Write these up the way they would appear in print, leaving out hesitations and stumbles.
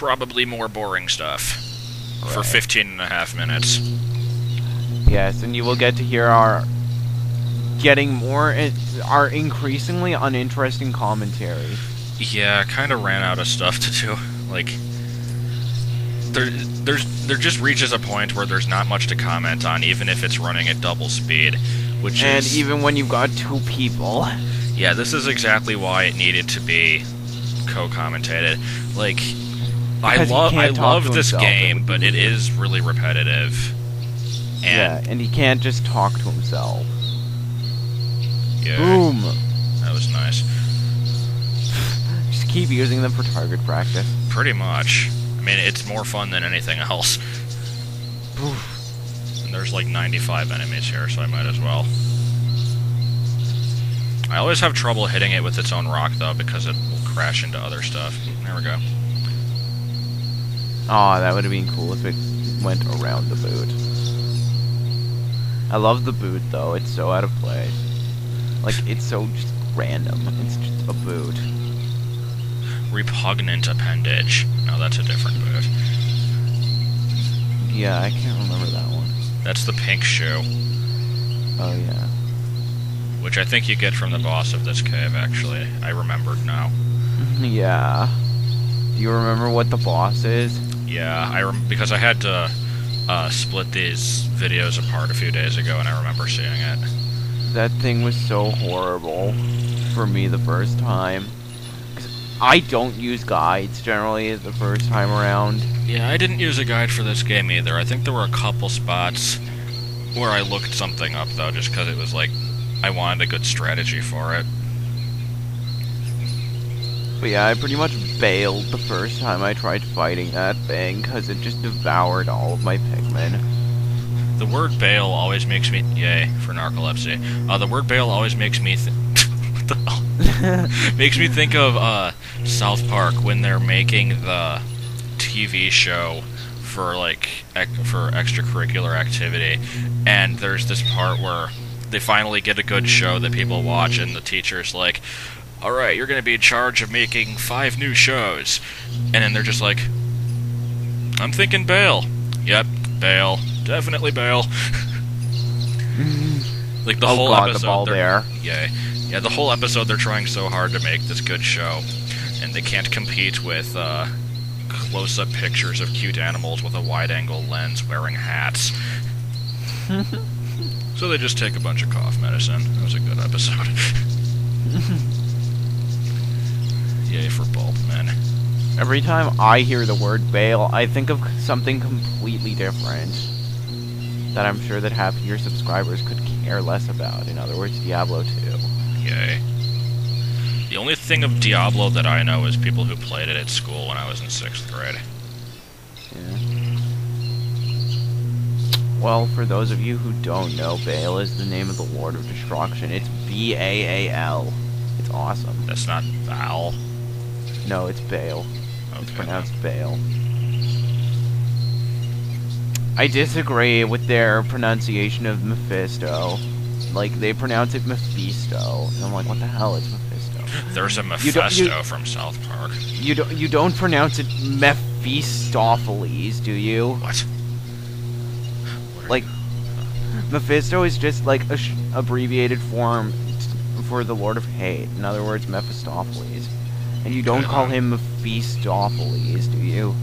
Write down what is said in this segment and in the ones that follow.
probably more boring stuff for Right. 15.5 minutes. Yes, and you will get to hear our our increasingly uninteresting commentary. Yeah, I kind of ran out of stuff to do. Like, there just reaches a point where there's not much to comment on, even if it's running at double speed, which And is... even when you've got two people. Yeah, this is exactly why it needed to be co-commentated. Like, I Because he can't talk love to this himself. game, but it is really repetitive. Yeah, And and he can't just talk to himself. yeah, Boom! that was nice. Just keep using them for target practice. Pretty much. I mean, it's more fun than anything else. Oof. And there's like 95 enemies here, so I might as well. I always have trouble hitting it with its own rock, though, because it will crash into other stuff. There we go. Aw, that would have been cool if it went around the boot. I love the boot, though. It's so out of place. Like, it's so just random. It's just a boot. Repugnant appendage. No, that's a different boot. Yeah, I can't remember that one. That's the pink shoe, Oh, yeah. which I think you get from the boss of this cave, actually. I remembered now. Yeah. Do you remember what the boss is? Yeah, because I had to split these videos apart a few days ago, and I remember seeing it. That thing was so horrible for me the first time. 'Cause I don't use guides generally the first time around. Yeah, I didn't use a guide for this game either. I think there were a couple spots where I looked something up, though, just because it was like, I wanted a good strategy for it. But yeah, I pretty much bailed the first time I tried fighting that thing, because it just devoured all of my Pikmin. The word bail always makes me... Yay, for narcolepsy. The word bail always makes me... What the hell? Makes me think of South Park when they're making the TV show for, like, for extracurricular activity. And there's this part where they finally get a good show that people watch, and the teacher's like, alright, you're going to be in charge of making 5 new shows. And then they're just like, I'm thinking bail. Yep, bail. Definitely bail. Like the whole God, episode, the ball bear. Yeah, the whole episode they're trying so hard to make this good show, and they can't compete with close-up pictures of cute animals with a wide-angle lens wearing hats. So they just take a bunch of cough medicine. It was a good episode. Yay for Bulbman. Every time I hear the word bail, I think of something completely different that I'm sure that half of your subscribers could care less about. In other words, Diablo 2. Yay. The only thing of Diablo that I know is people who played it at school when I was in 6th grade. Yeah. Well, for those of you who don't know, Baal is the name of the Lord of Destruction. It's B-A-A-L. It's awesome. That's not Val. No, it's Baal. It's Okay. pronounced Baal. I disagree with their pronunciation of Mephisto. Like, they pronounce it Mephisto. And I'm like, what the hell is Mephisto? There's a You don't- Mephisto from South Park. You don't pronounce it Mephistopheles, do you? What? Like, Mephisto is just like a abbreviated form for the Lord of Hate. In other words, Mephistopheles. And you don't call him Mephistopheles, do you?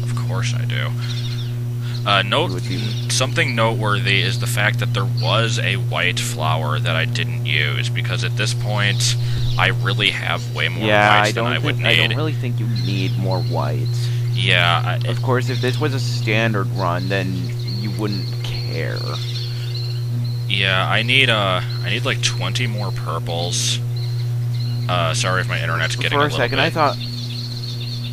Of course I do. Would be- Something noteworthy is the fact that there was a white flower that I didn't use, because at this point, I really have way more whites than I would need. I don't really think you need more whites. Yeah, Of course, if this was a standard run, then you wouldn't care. yeah, I need like 20 more purples. Sorry if my internet's getting For a a little second, bit... I thought...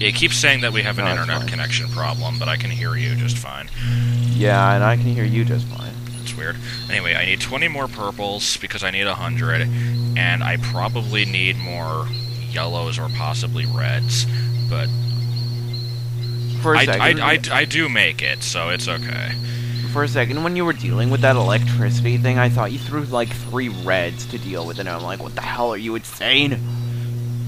It keeps saying that we have an No, it's internet fine. connection problem, but I can hear you just fine. Yeah, and I can hear you just fine. It's weird. Anyway, I need 20 more purples because I need 100, and I probably need more yellows or possibly reds, but For a second, I do make it, so it's okay. for a second, when you were dealing with that electricity thing, I thought you threw like 3 reds to deal with it, and I'm like, what the hell, are you insane?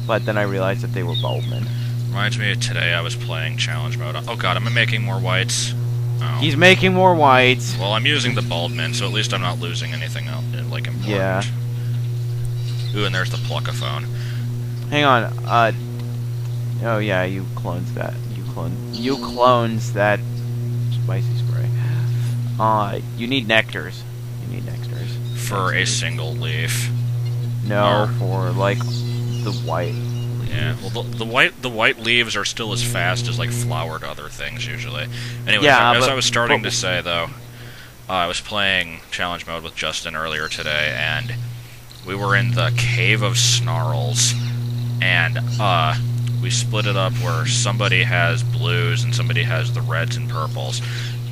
But then I realized that they were Bulbman. Reminds me of today I was playing challenge mode. Oh god, am I making more whites? Oh. He's making more whites. Well, I'm using the Baldman, so at least I'm not losing anything else, like, important. Yeah. Ooh, and there's the Pluckaphone. Hang on. Oh yeah, you clones that. You clones that spicy spray. You need nectars. You need nectars. For a single leaf. No, Or- for like the white. Yeah, well, the white leaves are still as fast as like flowered other things usually. Anyways, Yeah, as but- I was starting but- to say though, I was playing challenge mode with Justin earlier today, and we were in the Cave of Snarls, and we split it up where somebody has blues and somebody has the reds and purples.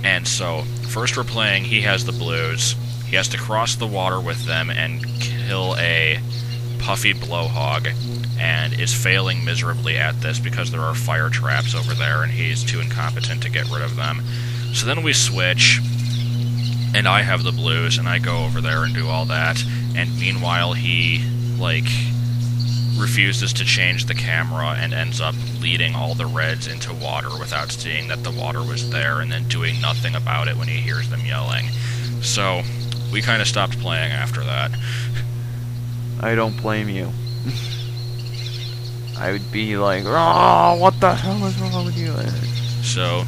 And so first we're playing, he has the blues. He has to cross the water with them and kill a puffy blowhog, and is failing miserably at this because there are fire traps over there and he's too incompetent to get rid of them. So then we switch, and I have the blues, and I go over there and do all that, and meanwhile he, like, refuses to change the camera and ends up leading all the reds into water without seeing that the water was there, and then doing nothing about it when he hears them yelling. So we kind of stopped playing after that. I don't blame you. I would be like, oh, what the hell is wrong with you? So,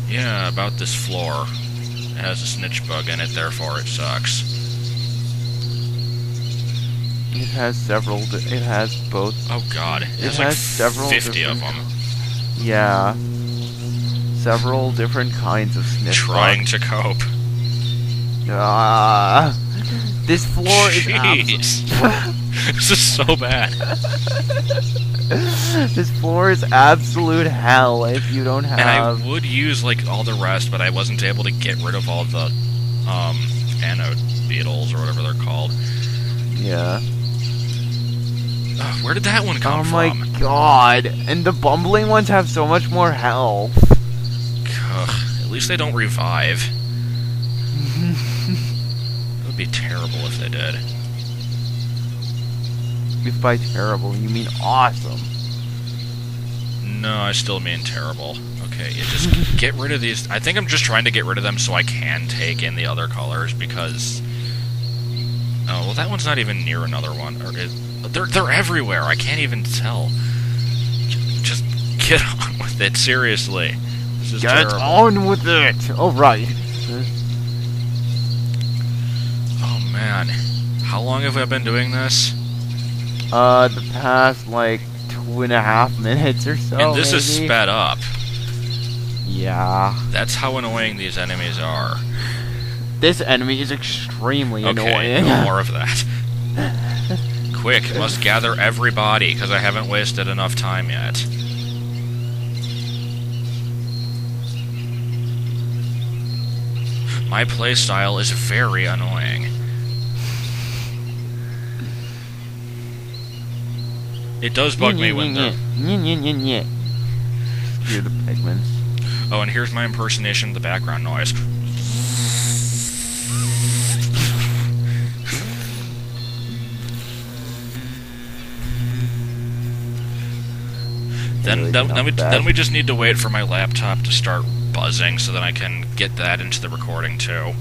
yeah, about this floor. It has a snitch bug in it, therefore it sucks. It has several. It has both. Oh god, it has It like has several 50 of them. Yeah. Several different kinds of snitch Trying bugs. to cope. This floor is Jeez. This is so bad. This floor is absolute hell if you don't have. And I would use like all the rest, but I wasn't able to get rid of all the anode beetles or whatever they're called. Yeah. Ugh, where did that one come Oh from? my god! And the bumbling ones have so much more health. Ugh, at least they don't revive. It would be terrible if they did. If by terrible you mean awesome. No, I still mean terrible. Okay, you just get rid of these. I think I'm just trying to get rid of them so I can take in the other colors because. Oh well, that one's not even near another one. Or they're everywhere. I can't even tell. Just get on with it. Seriously, this is Get terrible. on with it. All right. Oh man, how long have I been doing this? The past like 2.5 minutes or so. And this is maybe. sped up. Yeah. That's how annoying these enemies are. This enemy is extremely Okay, annoying. no more of that. Quick, must gather everybody, because I haven't wasted enough time yet. My playstyle is very annoying. It does bug me when they're... You're the Pikmin. Oh, and here's my impersonation of the background noise. Then we just need to wait for my laptop to start buzzing so that I can get that into the recording too.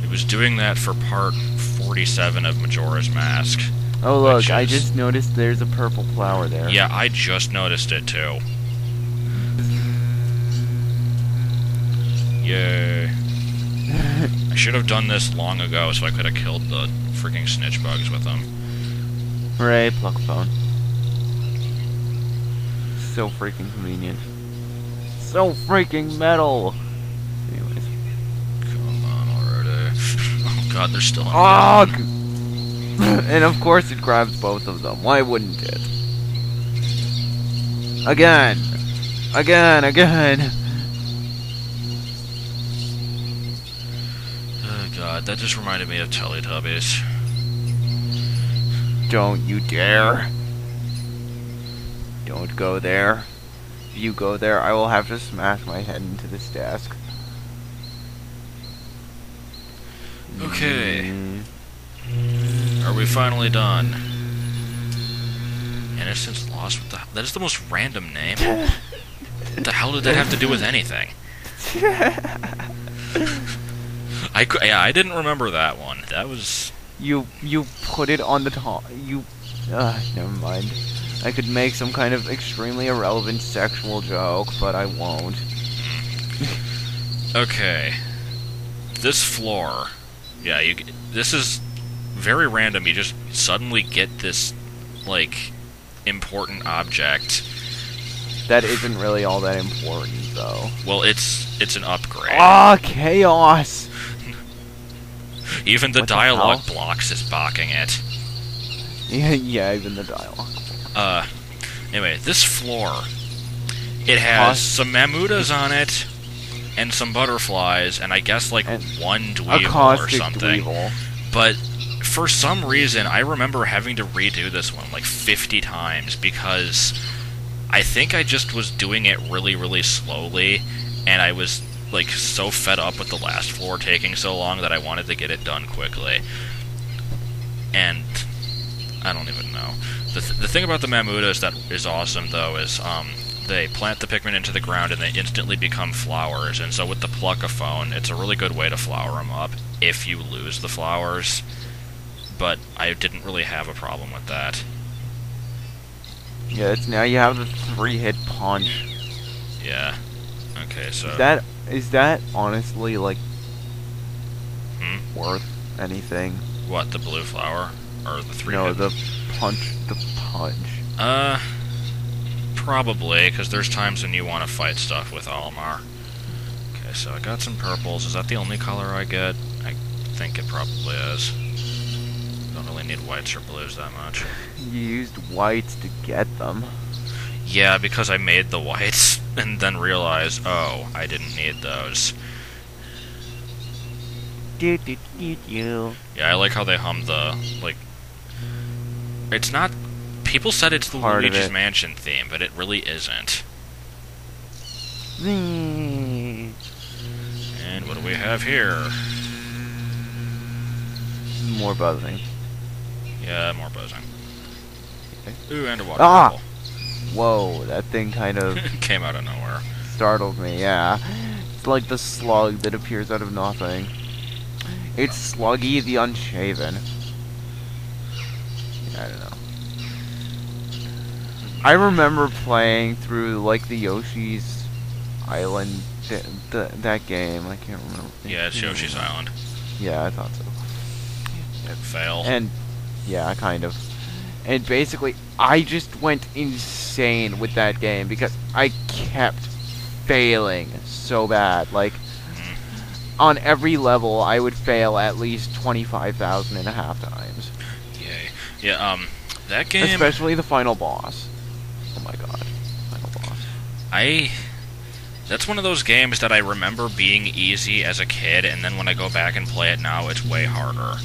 It was doing that for part 47 of Majora's Mask. Oh look, which I is- just noticed there's a purple flower there. Yeah, I just noticed it too. Yay. I should have done this long ago so I could have killed the freaking snitch bugs with them. Hooray, pluck phone. So freaking convenient. So freaking metal. Anyways. Come on already. Oh god, they're still in Ugh! And of course it grabs both of them. Why wouldn't it? Again! Again, again! Oh god, that just reminded me of Teletubbies. Don't you dare. Don't go there. If you go there, I will have to smash my head into this desk. Okay. Mm. Are we finally done? Innocence Lost? That is the most random name. What the hell did that have to do with anything? I didn't remember that one. That was... You put it on the top. Never mind. I could make some kind of extremely irrelevant sexual joke, but I won't. Okay. This floor. Yeah, this is very random. You just suddenly get this, like, important object. That isn't really all that important, though. Well, it's an upgrade. Ah, chaos! Even the What the dialogue hell? blocks is balking it. Yeah, even the dialogue. Anyway, this floor, it has some Mamutas on it, and some butterflies, and I guess, like, And one a dweeble or caustic something. dweeble. But for some reason, I remember having to redo this one, like, 50 times, because I think I just was doing it really, really slowly, and I was, like, so fed up with the last floor taking so long that I wanted to get it done quickly. And I don't even know. The thing about the Mamutas that is awesome, though, is they plant the Pikmin into the ground and they instantly become flowers. And so with the Pluckaphone, it's a really good way to flower them up if you lose the flowers. But I didn't really have a problem with that. Yeah, now you have the 3-hit punch. Yeah. Okay, so... Is that honestly, like, Hmm? worth anything? What, the blue flower? Or the 3-hit? No, the punch. Probably, because there's times when you want to fight stuff with Olimar. Okay, so I got some purples. Is that the only color I get? I think it probably is. Don't really need whites or blues that much. You used whites to get them. Yeah, because I made the whites, and then realized, oh, I didn't need those. Yeah, Yeah, I like how they hum the, like... It's not... People said it's the Part of Luigi's it. Mansion theme, but it really isn't. And what do we have here? More buzzing. Yeah, more buzzing. Ooh, and a water Ah! bubble. Whoa, that thing kind of Came out of nowhere. startled me, yeah. It's like the slug that appears out of nothing. It's Sluggy the Unshaven. I don't know. I remember playing through, like, the Yoshi's Island, that game. I can't remember. Yeah, it's Yoshi's Island. Yeah, I thought so. Fail. And, yeah, kind of. And basically, I just went insane with that game because I kept failing so bad. Like, on every level, I would fail at least 25,000 times. Yay. Yeah, that game... Especially the final boss. Oh my god. Final boss. That's one of those games that I remember being easy as a kid, and then when I go back and play it now, it's way harder.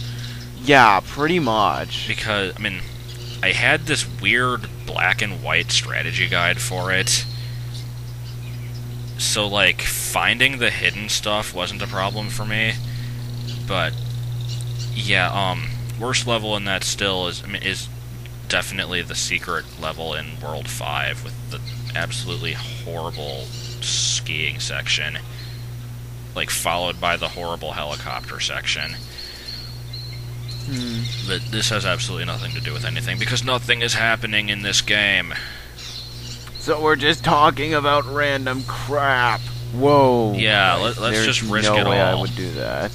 Yeah, pretty much. Because, I mean, I had this weird black and white strategy guide for it. So, like, finding the hidden stuff wasn't a problem for me. But, yeah, worst level in that still is definitely the secret level in World 5 with the absolutely horrible skiing section. Like, followed by the horrible helicopter section. But this has absolutely nothing to do with anything, because nothing is happening in this game. So we're just talking about random crap. Whoa. Yeah, let's just risk no it way I all. would do that.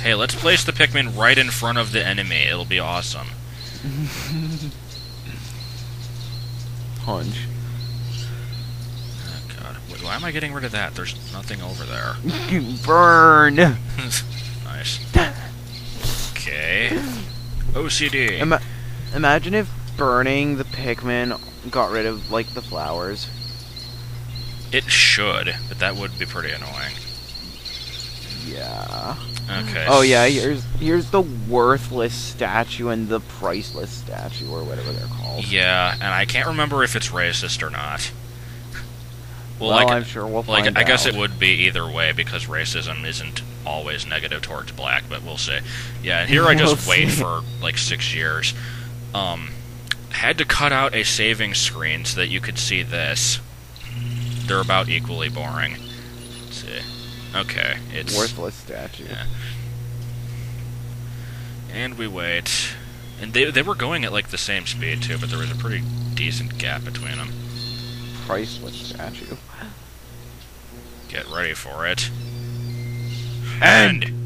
Hey, let's place the Pikmin right in front of the enemy. It'll be awesome. Punch. Oh, God. Why am I getting rid of that? There's nothing over there. Burn. Nice. Okay. OCD. Imagine if burning the Pikmin got rid of, like, the flowers. It should, but that would be pretty annoying. Yeah. Okay. Oh yeah, here's the worthless statue and the priceless statue, or whatever they're called. Yeah, and I can't remember if it's racist or not. Well, like, I'm sure we'll find out. I guess it would be either way, because racism isn't always negative towards black, but we'll see. Yeah, and here I just We'll wait see. for, like, 6 years. Had to cut out a saving screen so that you could see this. They're about equally boring. Let's see. Okay, it's... Worthless statue. Yeah. And we wait. And they were going at, like, the same speed, too, but there was a pretty decent gap between them. Priceless statue. Get ready for it. End!